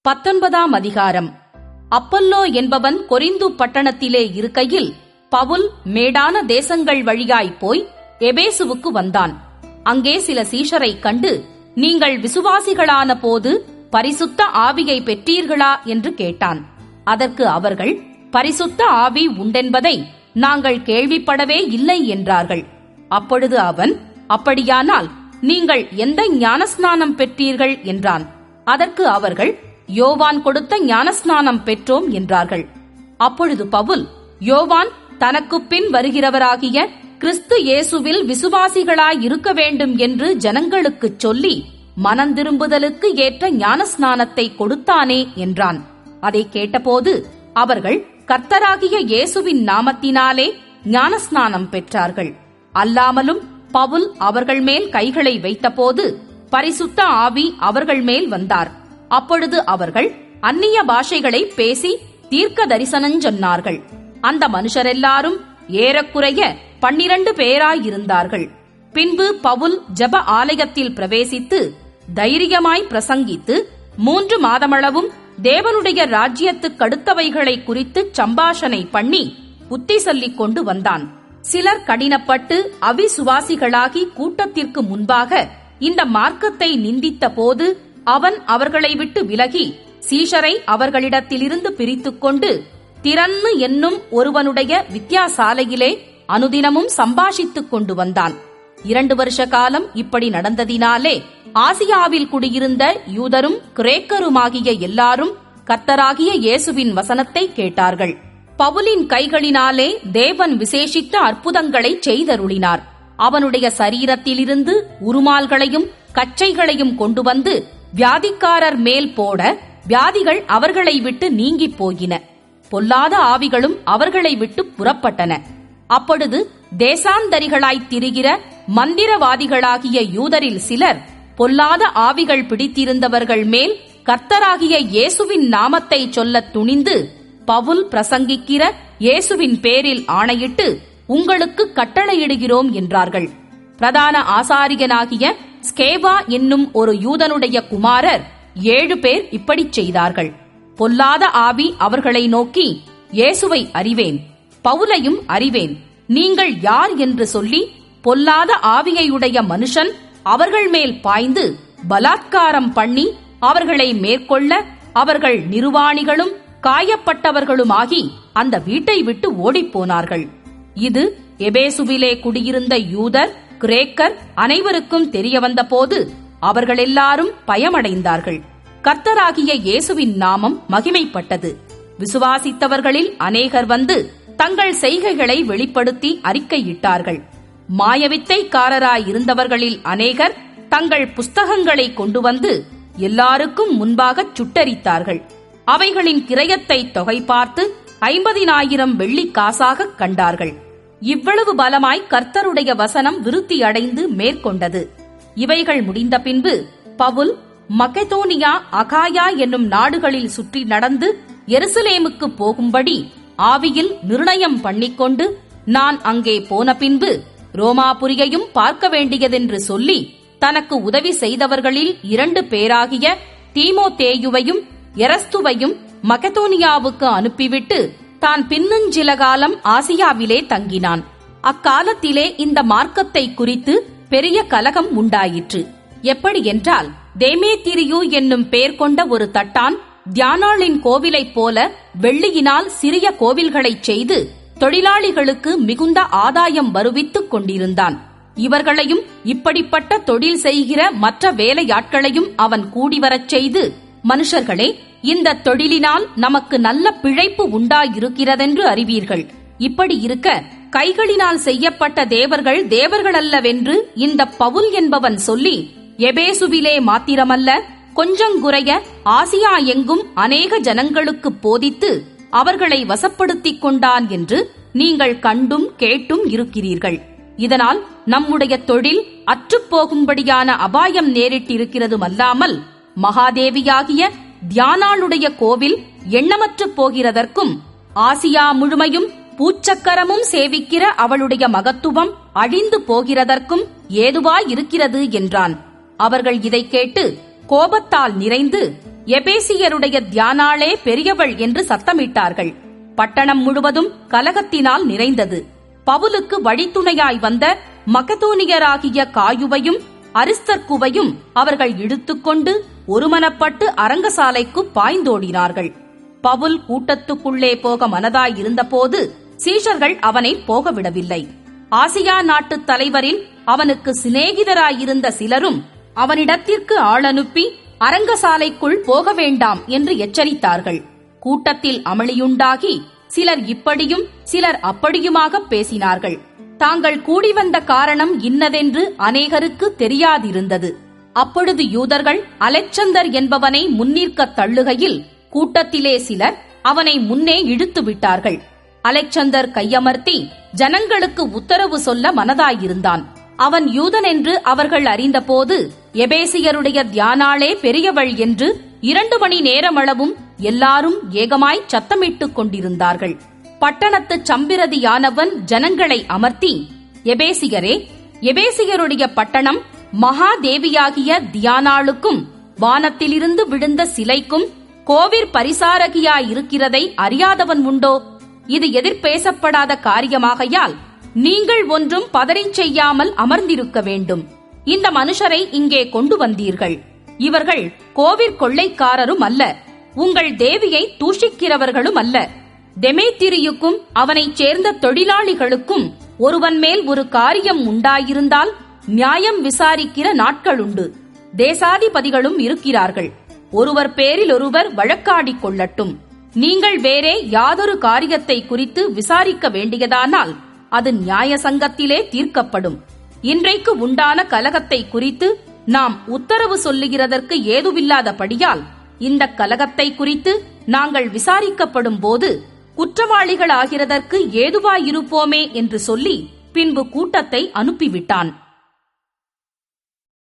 19ஆம் அதிகாரம். அப்பல்லோ என்பவன் கொரிந்து பட்டணத்திலே இருக்கையில் பவுல் மேடான தேசங்கள் வழியாய் போய் எபேசுவுக்கு வந்தான். அங்கே சில சீஷரைக் கண்டு, நீங்கள் விசுவாசிகளான போது பரிசுத்த ஆவியை பெற்றீர்களா என்று கேட்டான். அதற்கு அவர்கள், பரிசுத்த ஆவி உண்டென்பதை நாங்கள் கேள்விப்படவே இல்லை என்றார்கள். அப்பொழுது அவன், அப்படியானால் நீங்கள் எந்த ஞானஸ்நானம் பெற்றீர்கள் என்றான். அதற்கு அவர்கள், யோவான் கொடுத்த ஞானஸ்நானம் பெற்றோம் என்றார்கள். அப்பொழுது பவுல், யோவான் தனக்குப் பின் வருகிறவராகிய கிறிஸ்து இயேசுவில் விசுவாசிகளாய் இருக்க வேண்டும் என்று ஜனங்களுக்குச் சொல்லி மனந்திரும்புதலுக்கு ஏற்ற ஞானஸ்நானத்தை கொடுத்தானே என்றான். அதை கேட்டபோது அவர்கள் கர்த்தராகிய இயேசுவின் நாமத்தினாலே ஞானஸ்நானம் பெற்றார்கள். அல்லாமலும் பவுல் அவர்கள் மேல் கைகளை வைத்தபோது பரிசுத்த ஆவி அவர்கள் மேல் வந்தார். அப்பொழுது அவர்கள் அந்நிய பாஷைகளை பேசி தீர்க்க தரிசனஞ் சொன்னார்கள். அந்த மனுஷரெல்லாரும் ஏறக்குறைய 12 பேராயிருந்தார்கள். பின்பு பவுல் ஜெப ஆலயத்தில் பிரவேசித்து தைரியமாய் பிரசங்கித்து 3 மாதமளவும் தேவனுடைய ராஜ்யத்துக்கடுத்தவைகளை குறித்து சம்பாஷணை பண்ணி புத்தி சொல்லிக் கொண்டு வந்தான். சிலர் கடினப்பட்டு அவிசுவாசிகளாகி கூட்டத்திற்கு முன்பாக இந்த மார்க்கத்தை நிந்தித்த போது அவன் அவர்களை விட்டு விலகி சீஷரை அவர்களிடத்திலிருந்து பிரித்துக் கொண்டு திறன்னு என்னும் ஒருவனுடைய வித்தியாசாலையிலே அனுதினமும் சம்பாஷித்துக் கொண்டு வந்தான். 2 வருஷ காலம் இப்படி நடந்ததினாலே ஆசியாவில் குடியிருந்த யூதரும் கிரேக்கருமாகிய எல்லாரும் கர்த்தராகிய இயேசுவின் வசனத்தை கேட்டார்கள். பவுலின் கைகளினாலே தேவன் விசேஷித்த அற்புதங்களை செய்தருளினார். அவனுடைய சரீரத்திலிருந்து உருமால்களையும் கச்சைகளையும் கொண்டு வந்து வியாதிக்காரர் மேல் போட வியாதிகள் அவர்களை விட்டு நீங்கிப் போயின. பொல்லாத ஆவிகளும் அவர்களை விட்டு புறப்பட்டன. அப்பொழுது தேசாந்தரிகளாய்த் திரிகிற மந்திரவாதிகளாகிய யூதரில் சிலர் பொல்லாத ஆவிகள் பிடித்திருந்தவர்கள் மேல் கர்த்தராகிய இயேசுவின் நாமத்தை சொல்லத் துணிந்து, பவுல் பிரசங்கிக்கிற இயேசுவின் பேரில் ஆணையிட்டு உங்களுக்கு கட்டளையிடுகிறோம் என்றார்கள். பிரதான ஆசாரியனாகிய ஸ்கேவா என்னும் ஒரு யூதனுடைய குமாரர் 7 பேர் இப்படிச் செய்தார்கள். பொல்லாத ஆவி அவர்களை நோக்கி, இயேசுவை அறிவேன், பவுலையும் அறிவேன், நீங்கள் யார் என்று சொல்லி பொல்லாத ஆவியையுடைய மனுஷன் அவர்கள் மேல் பாய்ந்து பலாத்காரம் பண்ணி அவர்களை மேற்கொள்ள அவர்கள் நிர்வாணிகளும் காயப்பட்டவர்களுமாகி அந்த வீட்டை விட்டு ஓடிப்போனார்கள். இது எபேசுவிலே குடியிருந்த யூதர் கிரேக்கர் அனைவருக்கும் தெரிய வந்தபோது அவர்களெல்லாரும் பயமடைந்தார்கள். கர்த்தராகிய இயேசுவின் நாமம் மகிமைப்பட்டது. விசுவாசித்தவர்களில் அநேகர் வந்து தங்கள் செய்கைகளை வெளிப்படுத்தி அறிக்கையிட்டார்கள். மாயவித்தைக்காரராயிருந்தவர்களில் அநேகர் தங்கள் புஸ்தகங்களை கொண்டு வந்து எல்லாருக்கும் முன்பாகச் சுட்டரித்தார்கள். அவைகளின் கிரயத்தை தொகை பார்த்து 50,000 வெள்ளிக் காசாகக் கண்டார்கள். இவ்வளவு பலமாய் கர்த்தருடைய வசனம் விருத்தியடைந்து மேற்கொண்டது. இவைகள் முடிந்த பின்பு பவுல் மக்கெதோனியா, அகாயா என்னும் நாடுகளில் சுற்றி நடந்து எருசலேமுக்கு போகும்படி ஆவியில் நிர்ணயம் பண்ணிக்கொண்டு, நான் அங்கே போன பின்பு ரோமாபுரியையும் பார்க்க வேண்டியதென்று சொல்லி தனக்கு உதவி செய்தவர்களில் 2 பேராகிய தீமோத்தேயுவையும் எரஸ்துவையும் மக்கெதோனியாவுக்கு அனுப்பிவிட்டு தான் பின்னுஞ்சில காலம் ஆசியாவிலே தங்கினான். அக்காலத்திலே இந்த மார்க்கத்தை குறித்து பெரிய கலகம் உண்டாயிற்று. எப்படி என்றால், தேமேத்திரியு என்னும் பெயர் கொண்ட ஒரு தட்டான் தியானாளின் கோவிலைப் போல வெள்ளியினால் சிறிய கோவில்களைச் செய்து தொழிலாளிகளுக்கு மிகுந்த ஆதாயம் வருவித்துக் கொண்டிருந்தான். இவர்களையும் இப்படிப்பட்ட தொழில் செய்கிற மற்ற வேலையாட்களையும் அவன் கூடிவரச் செய்து, மனுஷர்களே, இந்த தொழிலினால் நமக்கு நல்ல பிழைப்பு உண்டாயிருக்கிறதென்று அறிவீர்கள். இப்படி இருக்க கைகளினால் செய்யப்பட்ட தேவர்கள் தேவர்களல்லவென்று இந்த பவுல் என்பவன் சொல்லி எபேசுவிலே மாத்திரமல்ல கொஞ்சங்குறைய ஆசியா எங்கும் அநேக ஜனங்களுக்கு போதித்து அவர்களை வசப்படுத்திக் கொண்டான் என்று நீங்கள் கண்டும் கேட்டும் இருக்கிறீர்கள். இதனால் நம்முடைய தொழில் அற்றுப்போகும்படியான அபாயம் நேரிட்டிருக்கிறதுமல்லாமல் மகாதேவியாகிய தியானாளுடைய கோவில் எண்ணமற்று போகிறதற்கும் ஆசியா முழுமையும் பூச்சக்கரமும் சேவிக்கிற அவளுடைய மகத்துவம் அழிந்து போகிறதற்கும் ஏதுவாயிருக்கிறது என்றான். அவர்கள் இதைக் கேட்டு கோபத்தால் நிறைந்து எபேசியருடைய தியானாளே பெரியவள் என்று சத்தமிட்டார்கள். பட்டணம் முழுவதும் கலகத்தினால் நிறைந்தது. பவுலுக்கு வழித்துணையாய் வந்த மக்கதோனியராகிய காயுவையும் அரிஸ்தர்க்குவையும் அவர்கள் இழுத்துக்கொண்டு ஒருமனப்பட்டு அரங்கசாலைக்கு பாய்ந்தோடினார்கள். பவுல் கூட்டத்துக்குள்ளே போக மனதாயிருந்தபோது சீஷர்கள் அவனை போகவிடவில்லை. ஆசியா நாட்டு தலைவரில் அவனுக்கு சிநேகிதராயிருந்த சிலரும் அவனிடத்திற்கு ஆளனுப்பி அரங்கசாலைக்குள் போக வேண்டாம் என்று எச்சரித்தார்கள். கூட்டத்தில் அமளியுண்டாகி சிலர் இப்படியும் சிலர் அப்படியுமாக பேசினார்கள். தாங்கள் கூடி வந்த காரணம் இன்னதென்று அநேகருக்கு தெரியாதிருந்தது. அப்பொழுது யூதர்கள் அலெக்சந்தர் என்பவனை முன்னிற்கத் தள்ளுகையில் கூட்டத்திலே சிலர் அவனை முன்னே இழுத்து விட்டார்கள். அலெக்சந்தர் கையமர்த்தி ஜனங்களுக்கு உத்தரவு சொல்ல மனதாயிருந்தான். அவன் யூதன் என்று அவர்கள் அறிந்தபோது எபேசியருடைய தியானாளே பெரியவள் என்று 2 மணி நேரமளவும் எல்லாரும் ஏகமாய் சத்தமிட்டுக் கொண்டிருந்தார்கள். பட்டணத்து சம்பிரதியானவன் ஜனங்களை அமர்த்தி, எபேசியரே, எபேசியருடைய பட்டணம் மகாதேவியாகிய தியானாளுக்கும் வானத்திலிருந்து விழுந்த சிலைக்கும் கோவிற் பரிசாரகியாயிருக்கிறதை அறியாதவன் உண்டோ? இது எதிர்பேசப்படாத காரியமாகையால் நீங்கள் ஒன்றும் பதறிச் செய்யாமல் அமர்ந்திருக்க வேண்டும். இந்த மனுஷரை இங்கே கொண்டு வந்தீர்கள். இவர்கள் கோவிற் கொள்ளைக்காரரும் அல்ல, உங்கள் தேவியை தூஷிக்கிறவர்களும் அல்ல. தெமேத்திரியுக்கும் அவனைச் சேர்ந்த தொழிலாளிகளுக்கும் ஒருவன் மேல் ஒரு காரியம் உண்டாயிருந்தால் நியாயம் விசாரிக்கிற நாட்களுண்டு. தேசாதிபதிகளும் இருக்கிறார்கள். ஒருவர் பேரில் ஒருவர் வழக்காடிக் கொள்ளட்டும். நீங்கள் வேறே யாதொரு காரியத்தை குறித்து விசாரிக்க வேண்டியதானால் அது நியாய சங்கத்திலே தீர்க்கப்படும். இன்றைக்கு உண்டான கலகத்தை குறித்து நாம் உத்தரவு சொல்லுகிறதற்கு ஏதுவில்லாதபடியால் இந்த கலகத்தை குறித்து நாங்கள் விசாரிக்கப்படும் போது குற்றவாளிகளாகிறதற்கு ஏதுவாயிருப்போமே என்று சொல்லி பின்பு கூட்டத்தை அனுப்பிவிட்டான்.